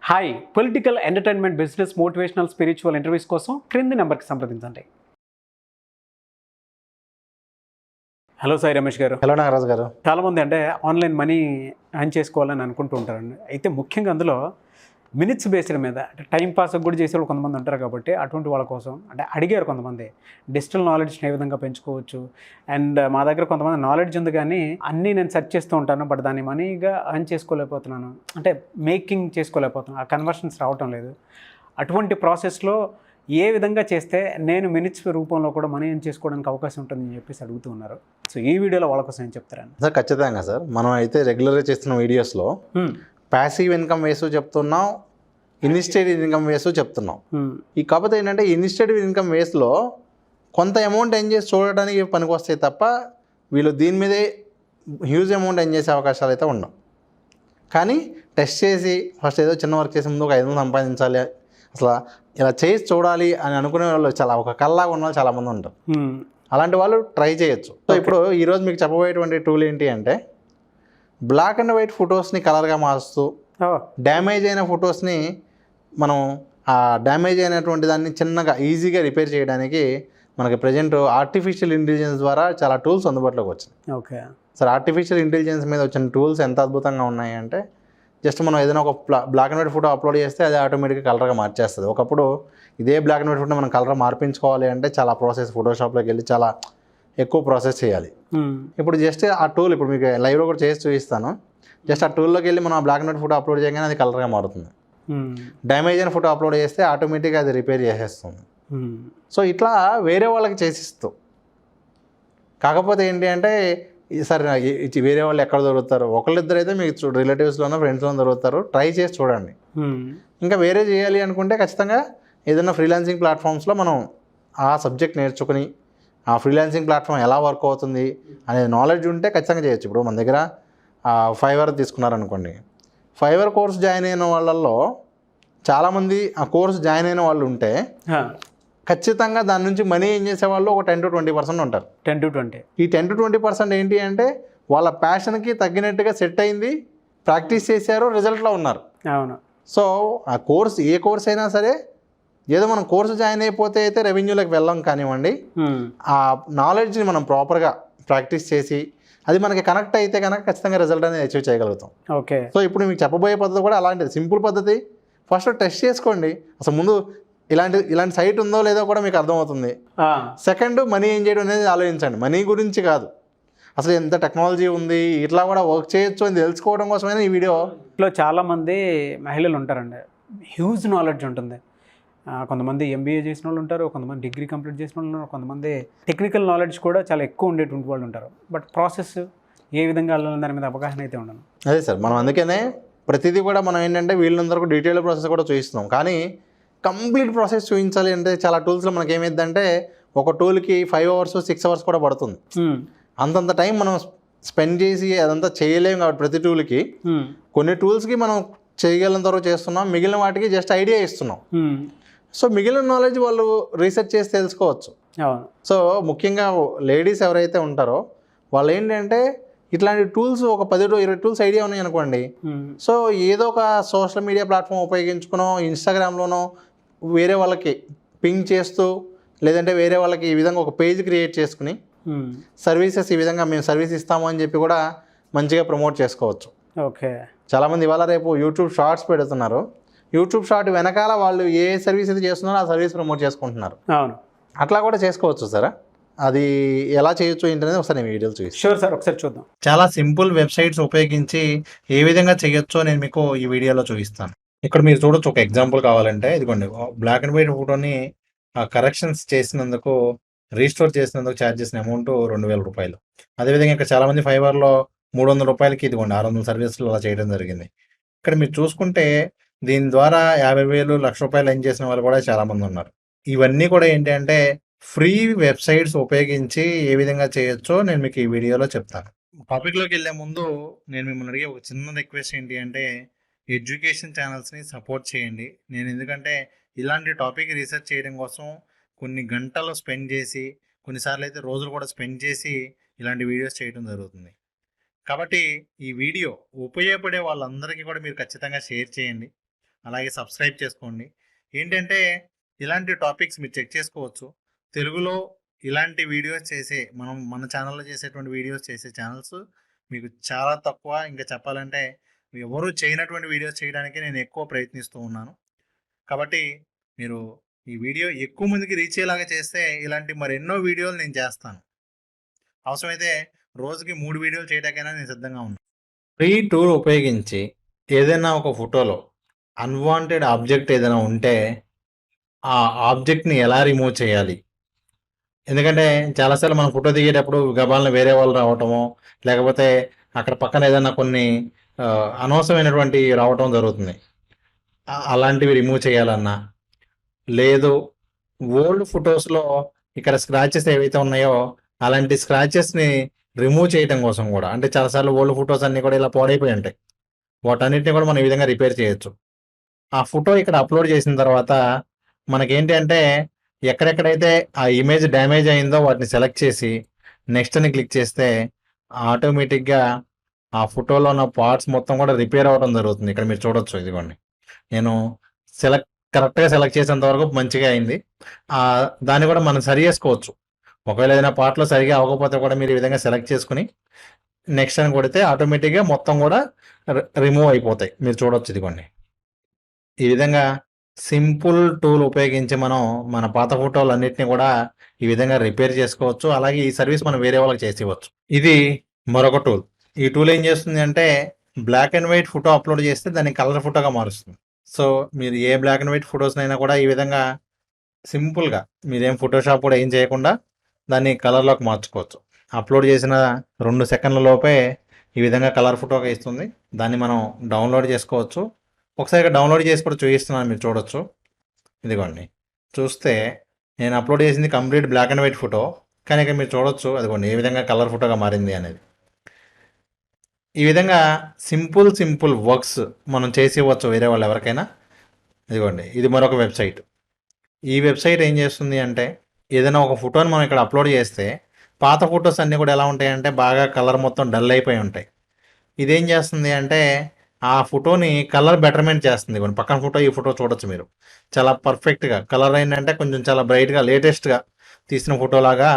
Hi political entertainment business motivational spiritual interviews కోసం క్రింది నెంబర్కి సంప్రదించండి. హలో సాయి రమేష్ గారు. హలో నాగరాజు గారు. చాలామంది అంటే ఆన్లైన్ మనీ ఎర్న్ చేసుకోవాలని అనుకుంటూ ఉంటారండి. అయితే ముఖ్యంగా అందులో మినిట్స్ బేస్డ్ మీద అంటే టైం పాస్ కూడా చేసే వాళ్ళు కొంతమంది ఉంటారు కాబట్టి అటువంటి వాళ్ళ కోసం అంటే అడిగారు కొంతమంది డిజిటల్ నాలెడ్జ్ని ఏ విధంగా పెంచుకోవచ్చు. అండ్ మా దగ్గర కొంతమంది నాలెడ్జ్ ఉంది కానీ అన్నీ నేను సెర్చ్ చేస్తూ ఉంటాను, బట్ దాన్ని మనీగా ఎర్న్ చేసుకోలేకపోతున్నాను, అంటే మేకింగ్ చేసుకోలేకపోతున్నాను, ఆ కన్వర్షన్స్ రావటం లేదు. అటువంటి ప్రాసెస్లో ఏ విధంగా చేస్తే నేను మినిట్స్ రూపంలో కూడా మనీ ఎర్న్ చేసుకోవడానికి అవకాశం ఉంటుందని చెప్పేసి అడుగుతూ ఉన్నారు. సో ఈ వీడియోలో వాళ్ళ కోసం ఏం చెప్తారండి? సార్ ఖచ్చితంగా సార్, మనం అయితే రెగ్యులర్గా చేస్తున్న వీడియోస్లో ప్యాసివ్ ఇన్కమ్ వేసు చెప్తున్నాం, ఇన్వెస్టెడ్ ఇన్కమ్ వేసు చెప్తున్నాం. ఈ కాకపోతే ఏంటంటే ఇన్వెస్టెడ్ ఇన్కమ్ వేస్లో కొంత అమౌంట్ ఎర్న్ చేసి చూడడానికి పనికి వస్తాయి తప్ప వీళ్ళు దీని మీదే హ్యూజ్ అమౌంట్ ఎర్న్ చేసే అవకాశాలు అయితే ఉండవు. కానీ టెస్ట్ చేసి ఫస్ట్ ఏదో చిన్న వర్క్ చేసే ముందు ఒక 500 సంపాదించాలి, అసలు ఇలా చేసి చూడాలి అని అనుకునే వాళ్ళు చాలా ఒక కల్లాగా ఉన్న వాళ్ళు చాలామంది ఉంటారు. అలాంటి వాళ్ళు ట్రై చేయొచ్చు. సో ఇప్పుడు ఈరోజు మీకు చెప్పబోయేటువంటి టూల్ ఏంటి అంటే బ్లాక్ అండ్ వైట్ ఫొటోస్ని కలర్గా మారుస్తూ డ్యామేజ్ అయిన ఫొటోస్ని మనం ఆ డ్యామేజ్ అయినటువంటి దాన్ని చిన్నగా ఈజీగా రిపేర్ చేయడానికి మనకి ప్రజెంట్ ఆర్టిఫిషియల్ ఇంటెలిజెన్స్ ద్వారా చాలా టూల్స్ అందుబాటులోకి వచ్చినాయి. ఓకే సార్, ఆర్టిఫిషియల్ ఇంటెలిజెన్స్ మీద వచ్చిన టూల్స్ ఎంత అద్భుతంగా ఉన్నాయి అంటే జస్ట్ మనం ఏదైనా ఒక black and white photo upload చేస్తే అది ఆటోమేటిక్గా కలర్గా మార్చేస్తుంది. ఒకప్పుడు ఇదే బ్లాక్ అండ్ వైట్ ఫోటో మనం కలర్ మార్పించుకోవాలి అంటే చాలా ప్రాసెస్, ఫోటోషాప్లోకి వెళ్ళి చాలా ఎక్కువ ప్రాసెస్ చేయాలి. ఇప్పుడు జస్ట్ ఆ టూల్ ఇప్పుడు మీకు లైవ్లో కూడా చేసి చూపిస్తాను. జస్ట్ ఆ టూల్లోకి వెళ్ళి మనం ఆ black and white photo upload చేయగానే అది కలర్గా మారుతుంది. డ్యామేజ్ అయిన ఫోటో అప్లోడ్ చేస్తే ఆటోమేటిక్గా అది రిపేర్ చేసేస్తుంది. సో ఇట్లా వేరే వాళ్ళకి చేసిస్తూ, కాకపోతే ఏంటి అంటే సరే వేరే వాళ్ళు ఎక్కడ దొరుకుతారు, ఒకళ్ళిద్దరు అయితే మీకు రిలేటివ్స్లోనో ఫ్రెండ్స్లోనో దొరుకుతారు, ట్రై చేసి చూడండి. ఇంకా వేరే చేయాలి అనుకుంటే ఖచ్చితంగా ఏదైనా ఫ్రీలాన్సింగ్ ప్లాట్ఫామ్స్లో మనం ఆ సబ్జెక్ట్ నేర్చుకుని ఆ ఫ్రీలాన్సింగ్ ప్లాట్ఫామ్ ఎలా వర్క్ అవుతుంది అనే నాలెడ్జ్ ఉంటే ఖచ్చితంగా చేయొచ్చు. ఇప్పుడు మన దగ్గర ఫైవర్ తీసుకున్నారనుకోండి, ఫైవర్ కోర్స్ జాయిన్ అయిన వాళ్ళల్లో చాలామంది ఆ కోర్స్ జాయిన్ అయిన వాళ్ళు ఉంటే ఖచ్చితంగా దాని నుంచి మనీ ఏం చేసేవాళ్ళు ఒక 10 to 20% ఉంటారు. 10 to 20. ఈ 10 to 20% ఏంటి అంటే వాళ్ళ ప్యాషన్కి తగ్గినట్టుగా సెట్ అయింది, ప్రాక్టీస్ చేశారు, రిజల్ట్లో ఉన్నారు. అవును. సో ఆ కోర్స్ ఏ కోర్స్ అయినా సరే ఏదో మనం కోర్సు జాయిన్ అయిపోతే అయితే రెవెన్యూలోకి వెళ్ళాం కానివ్వండి, ఆ నాలెడ్జ్ని మనం ప్రాపర్గా ప్రాక్టీస్ చేసి అది మనకి కనెక్ట్ అయితే కనుక ఖచ్చితంగా రిజల్ట్ అనేది అచీవ్ చేయగలుగుతాం. ఓకే. సో ఇప్పుడు మీకు చెప్పబోయే పద్ధతి కూడా అలాంటిది, సింపుల్ పద్ధతి. ఫస్ట్ టెస్ట్ చేసుకోండి, అసలు ముందు ఇలాంటి సైట్ ఉందో లేదో కూడా మీకు అర్థమవుతుంది. సెకండ్, మనీ ఏం చేయడం అనేది ఆలోచించండి. మనీ గురించి కాదు, అసలు ఎంత టెక్నాలజీ ఉంది, ఇట్లా కూడా వర్క్ చేయొచ్చు అని తెలుసుకోవడం కోసమైనా ఈ వీడియో. ఇంట్లో చాలామంది మహిళలు ఉంటారండి, హ్యూజ్ నాలెడ్జ్ ఉంటుంది. కొంతమంది MBA చేసిన వాళ్ళు ఉంటారు, కొంతమంది డిగ్రీ కంప్లీట్ చేసిన వాళ్ళు ఉన్నారు, కొంతమంది టెక్నికల్ నాలెడ్జ్ కూడా చాలా ఎక్కువ ఉండేటువంటి వాళ్ళు ఉంటారు. బట్ ప్రాసెస్ ఏ విధంగా వెళ్ళాలని దాని మీద అవగాహన అయితే ఉండను. అదే సార్, మనం అందుకనే ప్రతిదీ కూడా మనం ఏంటంటే వీళ్ళందరూ డీటెయిల్ ప్రాసెస్ కూడా చూపిస్తున్నాం. కానీ కంప్లీట్ ప్రాసెస్ చూపించాలి అంటే చాలా టూల్స్లో మనకి ఏమైందంటే ఒక టూల్కి 5 hours 6 hours కూడా పడుతుంది. అంతంత టైం మనం స్పెండ్ చేసి అదంతా చేయలేము కాబట్టి ప్రతి టూల్కి కొన్ని టూల్స్కి మనం చేయగలిగినంత వరకు చేస్తున్నాం, మిగిలిన వాటికి జస్ట్ ఐడియా ఇస్తున్నాం. సో మిగిలిన నాలెడ్జ్ వాళ్ళు రీసెర్చ్ చేసి తెలుసుకోవచ్చు. సో ముఖ్యంగా లేడీస్ ఎవరైతే ఉంటారో వాళ్ళు ఏంటంటే ఇట్లాంటి టూల్స్ ఒక 10 to 20 టూల్స్ ఐడియా ఉన్నాయి అనుకోండి, సో ఏదో ఒక సోషల్ మీడియా ప్లాట్ఫామ్ ఉపయోగించుకునో ఇన్స్టాగ్రామ్లోనో వేరే వాళ్ళకి పింగ్ చేస్తూ, లేదంటే వేరే వాళ్ళకి ఈ విధంగా ఒక పేజ్ క్రియేట్ చేసుకుని సర్వీసెస్ ఈ విధంగా మేము సర్వీస్ ఇస్తాము అని చెప్పి కూడా మంచిగా ప్రమోట్ చేసుకోవచ్చు. ఓకే. చాలామంది ఇవాళ రేపు యూట్యూబ్ షార్ట్స్ పెడుతున్నారు, యూట్యూబ్ షార్ట్ వెనకాల వాళ్ళు ఏ సర్వీస్ అయితే చేస్తున్నారో ఆ సర్వీస్ ప్రమోట్ చేసుకుంటున్నారు. అవును, అట్లా కూడా చేసుకోవచ్చు సార్. అది ఎలా చేయొచ్చు ఏంటనేది ఒకసారి నేను వీడియోలు చూసి. షూర్ సార్, ఒకసారి చూద్దాం. చాలా సింపుల్ వెబ్సైట్స్ ఉపయోగించి ఏ విధంగా చేయొచ్చో నేను మీకు ఈ వీడియోలో చూపిస్తాను. ఇక్కడ మీరు చూడొచ్చు, ఒక ఎగ్జాంపుల్ కావాలంటే ఇదిగోండి, బ్లాక్ అండ్ వైట్ ఫోటోని కరెక్షన్స్ చేసినందుకు, రీస్టోర్ చేసినందుకు ఛార్జ్ చేసిన అమౌంట్ 2000 రూపాయలు. అదేవిధంగా ఇక్కడ చాలామంది ఫైవర్లో 300 రూపాయలకి ఇదిగోండి 600 సర్వీసులు అలా చేయడం జరిగింది. ఇక్కడ మీరు చూసుకుంటే దీని ద్వారా 50,000 1,00,000 రూపాయలు ఎర్న్ చేసిన వాళ్ళు కూడా చాలామంది ఉన్నారు. ఇవన్నీ కూడా ఏంటి అంటే ఫ్రీ వెబ్సైట్స్ ఉపయోగించి ఏ విధంగా చేయొచ్చో నేను మీకు ఈ వీడియోలో చెప్తాను. టాపిక్లోకి వెళ్ళే ముందు నేను మిమ్మల్ని అడిగే ఒక చిన్న రిక్వెస్ట్ ఏంటి అంటే ఎడ్యుకేషన్ ఛానల్స్ని సపోర్ట్ చేయండి. నేను ఎందుకంటే ఇలాంటి టాపిక్ రీసెర్చ్ చేయడం కోసం కొన్ని గంటలు స్పెండ్ చేసి, కొన్నిసార్లు అయితే రోజులు కూడా స్పెండ్ చేసి ఇలాంటి వీడియోస్ చేయడం జరుగుతుంది. కాబట్టి ఈ వీడియో ఉపయోగపడే వాళ్ళందరికీ కూడా మీరు ఖచ్చితంగా షేర్ చేయండి. అలాగే సబ్స్క్రైబ్ చేసుకోండి. ఏంటంటే ఇలాంటి టాపిక్స్ మీరు చెక్ చేసుకోవచ్చు. తెలుగులో ఇలాంటి వీడియోస్ చేసే మన ఛానల్లో చేసేటువంటి వీడియోస్ చేసే ఛానల్స్ మీకు చాలా తక్కువ. ఇంకా చెప్పాలంటే ఎవరు చేయనటువంటి వీడియోస్ చేయడానికి నేను ఎక్కువ ప్రయత్నిస్తూ ఉన్నాను. కాబట్టి మీరు ఈ వీడియో ఎక్కువ మందికి రీచ్ అయ్యేలాగా చేస్తే ఇలాంటి మరెన్నో వీడియోలు నేను చేస్తాను. అవసరమైతే రోజుకి 3 వీడియోలు చేయడానికైనా నేను సిద్ధంగా ఉన్నాను. ఫ్రీ టూల్ ఉపయోగించి ఏదైనా ఒక ఫోటోలో అన్వాంటెడ్ ఆబ్జెక్ట్ ఏదైనా ఉంటే ఆ ఆబ్జెక్ట్ని ఎలా రిమూవ్ చేయాలి? ఎందుకంటే చాలాసార్లు మనం ఫోటో దిగేటప్పుడు గబాలను వేరే వాళ్ళు రావటము, లేకపోతే అక్కడ పక్కన ఏదైనా కొన్ని అనవసరమైనటువంటి రావటం జరుగుతుంది. అలాంటివి రిమూవ్ చేయాలన్నా, లేదు ఓల్డ్ ఫొటోస్లో ఇక్కడ స్క్రాచెస్ ఏవైతే ఉన్నాయో అలాంటి స్క్రాచెస్ని రిమూవ్ చేయడం కోసం కూడా, అంటే చాలాసార్లు ఓల్డ్ ఫొటోస్ అన్నీ కూడా ఇలా పాడైపోయి ఉంటాయి. వాటన్నిటిని కూడా మనం ఈ విధంగా రిపేర్ చేయొచ్చు. ఆ ఫోటో ఇక్కడ అప్లోడ్ చేసిన తర్వాత మనకేంటి అంటే ఎక్కడెక్కడైతే ఆ ఇమేజ్ డ్యామేజ్ అయిందో వాటిని సెలెక్ట్ చేసి నెక్స్ట్ అని క్లిక్ చేస్తే ఆటోమేటిక్గా ఆ ఫోటోలో ఉన్న పార్ట్స్ మొత్తం కూడా రిపేర్ అవ్వడం జరుగుతుంది. ఇక్కడ మీరు చూడొచ్చు, ఇదిగోండి నేను కరెక్ట్గా సెలెక్ట్ చేసేంత వరకు మంచిగా అయింది. దాన్ని కూడా మనం సరి చేసుకోవచ్చు. ఒకవేళ ఏదైనా పార్ట్లో సరిగా అవ్వకపోతే కూడా మీరు ఈ విధంగా సెలెక్ట్ చేసుకుని నెక్స్ట్ అని కొడితే ఆటోమేటిక్గా మొత్తం కూడా రిమూవ్ అయిపోతాయి. మీరు చూడొచ్చు, ఇదిగోండి ఈ విధంగా సింపుల్ టూల్ ఉపయోగించి మనం మన పాత ఫోటోలు అన్నిటిని కూడా ఈ విధంగా రిపేర్ చేసుకోవచ్చు. అలాగే ఈ సర్వీస్ మనం వేరే వాళ్ళకి చేసి ఇవ్వచ్చు. ఇది మరొక టూల్. ఈ టూల్ ఏం చేస్తుంది అంటే black and white photo upload చేస్తే దాన్ని కలర్ ఫోటోగా మారుస్తుంది. సో మీరు ఏ బ్లాక్ అండ్ వైట్ ఫొటోస్నైనా కూడా ఈ విధంగా సింపుల్గా మీరేం ఫోటోషాప్ కూడా ఏం చేయకుండా దాన్ని కలర్లోకి మార్చుకోవచ్చు. అప్లోడ్ చేసిన 2 సెకండ్ల లోపే ఈ విధంగా కలర్ ఫోటోగా ఇస్తుంది. దాన్ని మనం డౌన్లోడ్ చేసుకోవచ్చు. ఒకసారి డౌన్లోడ్ చేసి కూడా చూపిస్తున్నాను, మీరు చూడొచ్చు. ఇదిగోండి చూస్తే నేను అప్లోడ్ చేసింది complete black and white photo, కానీ ఇక్కడ మీరు చూడొచ్చు అదిగోండి ఏ విధంగా కలర్ ఫోటోగా మారింది అనేది. ఈ విధంగా సింపుల్ వర్క్స్ మనం చేసి ఇవ్వచ్చు వేరే వాళ్ళు ఎవరికైనా. ఇదిగోండి ఇది మరొక వెబ్సైట్. ఈ వెబ్సైట్ ఏం చేస్తుంది అంటే ఏదైనా ఒక ఫోటోని మనం ఇక్కడ అప్లోడ్ చేస్తే పాత ఫొటోస్ అన్నీ కూడా ఎలా ఉంటాయంటే బాగా కలర్ మొత్తం డల్ అయిపోయి ఉంటాయి. ఇదేం చేస్తుంది అంటే ఆ ఫోటోని కలర్ బెటర్మెంట్ చేస్తుంది. కొన్ని పక్కన ఫోటో ఈ ఫోటో చూడొచ్చు మీరు, చాలా పర్ఫెక్ట్గా కలర్ ఏంటంటే కొంచెం చాలా బ్రైట్గా లేటెస్ట్గా తీసిన ఫోటోలాగా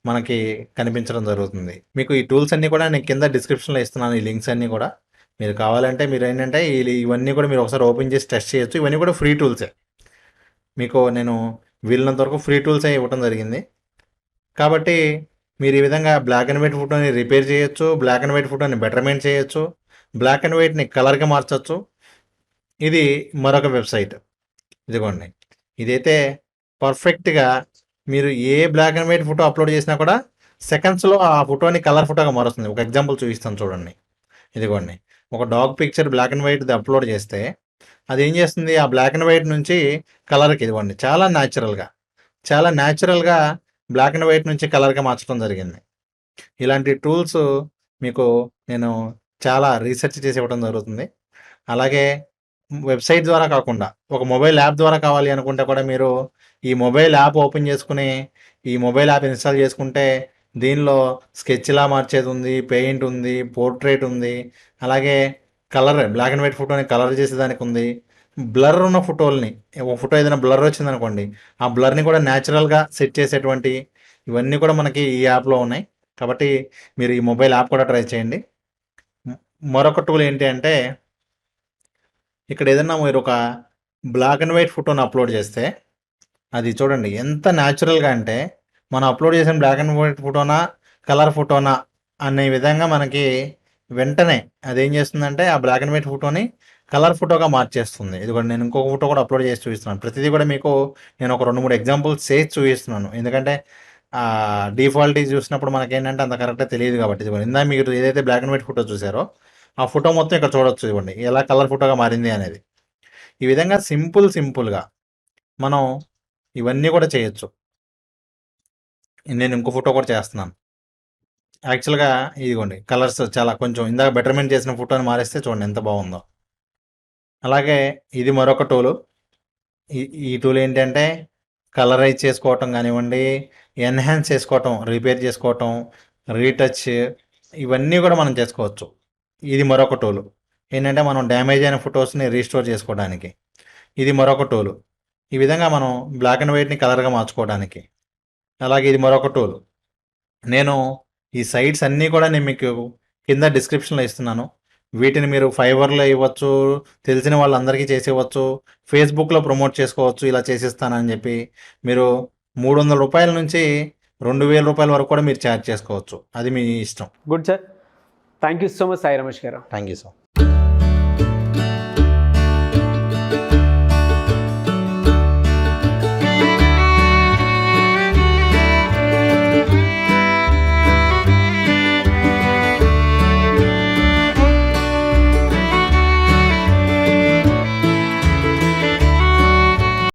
మనకి కనిపించడం జరుగుతుంది. మీకు ఈ టూల్స్ అన్నీ కూడా నేను కింద డిస్క్రిప్షన్లో ఇస్తున్నాను, ఈ లింక్స్ అన్నీ కూడా. మీరు కావాలంటే మీరు ఏంటంటే ఇవన్నీ కూడా మీరు ఒకసారి ఓపెన్ చేసి టెస్ట్ చేయొచ్చు. ఇవన్నీ కూడా ఫ్రీ టూల్సే. మీకు నేను వీళ్ళంత వరకు ఫ్రీ టూల్సే ఇవ్వడం జరిగింది. కాబట్టి మీరు ఈ విధంగా బ్లాక్ అండ్ వైట్ ఫోటోని రిపేర్ చేయొచ్చు, బ్లాక్ అండ్ వైట్ ఫోటోని బెటర్మెంట్ చేయొచ్చు, బ్లాక్ అండ్ వైట్ని కలర్గా మార్చచ్చు. ఇది మరొక వెబ్సైట్. ఇదిగోండి ఇదైతే పర్ఫెక్ట్గా మీరు ఏ black and white photo upload చేసినా కూడా సెకండ్స్లో ఆ ఫోటోని కలర్ ఫోటోగా మారుస్తుంది. ఒక ఎగ్జాంపుల్ చూపిస్తాను చూడండి. ఇదిగోండి ఒక డాగ్ పిక్చర్ బ్లాక్ అండ్ వైట్ది అప్లోడ్ చేస్తే అది ఏం చేస్తుంది, ఆ బ్లాక్ అండ్ వైట్ నుంచి కలర్కి, ఇదిగోండి చాలా న్యాచురల్గా బ్లాక్ అండ్ వైట్ నుంచి కలర్గా మార్చడం జరిగింది. ఇలాంటి టూల్స్ మీకు నేను చాలా రీసెర్చ్ చేసి ఇవ్వడం జరుగుతుంది. అలాగే వెబ్సైట్ ద్వారా కాకుండా ఒక మొబైల్ యాప్ ద్వారా కావాలి అనుకుంటే కూడా మీరు ఈ మొబైల్ యాప్ ఓపెన్ చేసుకుని ఈ మొబైల్ యాప్ ఇన్స్టాల్ చేసుకుంటే దీనిలో స్కెచ్లా మార్చేది ఉంది, పెయింట్ ఉంది, పోర్ట్రేట్ ఉంది, అలాగే కలర్ బ్లాక్ అండ్ వైట్ ఫోటోని కలర్ చేసేదానికి ఉంది. బ్లర్ ఉన్న ఫోటోల్ని, ఒక ఫోటో ఏదైనా బ్లర్ వచ్చిందనుకోండి ఆ బ్లర్ని కూడా న్యాచురల్గా సెట్ చేసేటువంటి ఇవన్నీ కూడా మనకి ఈ యాప్లో ఉన్నాయి. కాబట్టి మీరు ఈ మొబైల్ యాప్ కూడా ట్రై చేయండి. మరొక టూల్ ఏంటి అంటే ఇక్కడ ఏదైనా మీరు ఒక బ్లాక్ అండ్ వైట్ ఫోటోని అప్లోడ్ చేస్తే అది చూడండి ఎంత న్యాచురల్గా అంటే మనం అప్లోడ్ చేసిన బ్లాక్ అండ్ వైట్ ఫోటోనా కలర్ ఫోటోనా అనే విధంగా మనకి వెంటనే అదేం చేస్తుందంటే ఆ బ్లాక్ అండ్ వైట్ ఫోటోని కలర్ ఫోటోగా మార్చేస్తుంది. ఇది కూడా నేను ఇంకొక ఫోటో కూడా అప్లోడ్ చేసి చూపిస్తున్నాను. ప్రతిదీ కూడా మీకు నేను ఒక 2-3 ఎగ్జాంపుల్స్ చేసి చూపిస్తున్నాను. ఎందుకంటే డిఫాల్ట్ చూసినప్పుడు మనకేంటంటే అంత కరెక్ట్గా తెలియదు కాబట్టి. ఇదిగోండి ఇందా మీరు ఏదైతే బ్లాక్ అండ్ వైట్ ఫోటో చూసారో ఆ ఫోటో మొత్తం ఇక్కడ చూడొచ్చు. ఇవ్వండి ఎలా కలర్ ఫోటోగా మారింది అనేది. ఈ విధంగా సింపుల్గా మనం ఇవన్నీ కూడా చేయొచ్చు. నేను ఇంకో ఫోటో కూడా చేస్తున్నాను. యాక్చువల్గా ఇదిగోండి కలర్స్ చాలా కొంచెం ఇందాక బెటర్మెంట్ చేసిన ఫోటోని మారేస్తే చూడండి ఎంత బాగుందో. అలాగే ఇది మరొక టూలు. ఈ టూల్ ఏంటంటే కలరైజ్ చేసుకోవటం కానివ్వండి, ఎన్హాన్స్ చేసుకోవటం, రిపేర్ చేసుకోవటం, రీటచ్, ఇవన్నీ కూడా మనం చేసుకోవచ్చు. ఇది మరొక టూలు ఏంటంటే మనం డ్యామేజ్ అయిన ఫొటోస్ని రీస్టోర్ చేసుకోవడానికి. ఇది మరొక టూల్. ఈ విధంగా మనం బ్లాక్ అండ్ వైట్ని కలర్గా మార్చుకోవడానికి. అలాగే ఇది మరొక టూల్. నేను ఈ సైట్స్ అన్నీ కూడా నేను మీకు కింద డిస్క్రిప్షన్లో ఇస్తున్నాను. వీటిని మీరు ఫైవర్లో ఇవ్వచ్చు, తెలిసిన వాళ్ళందరికీ చేసేవచ్చు, ఫేస్బుక్లో ప్రమోట్ చేసుకోవచ్చు. ఇలా చేసిస్తానని చెప్పి మీరు ₹300 నుంచి ₹2000 వరకు కూడా మీరు ఛార్జ్ చేసుకోవచ్చు. అది మీ ఇష్టం. Good sir. Thank you so much Sai Ramesh గారు. Thank you sir.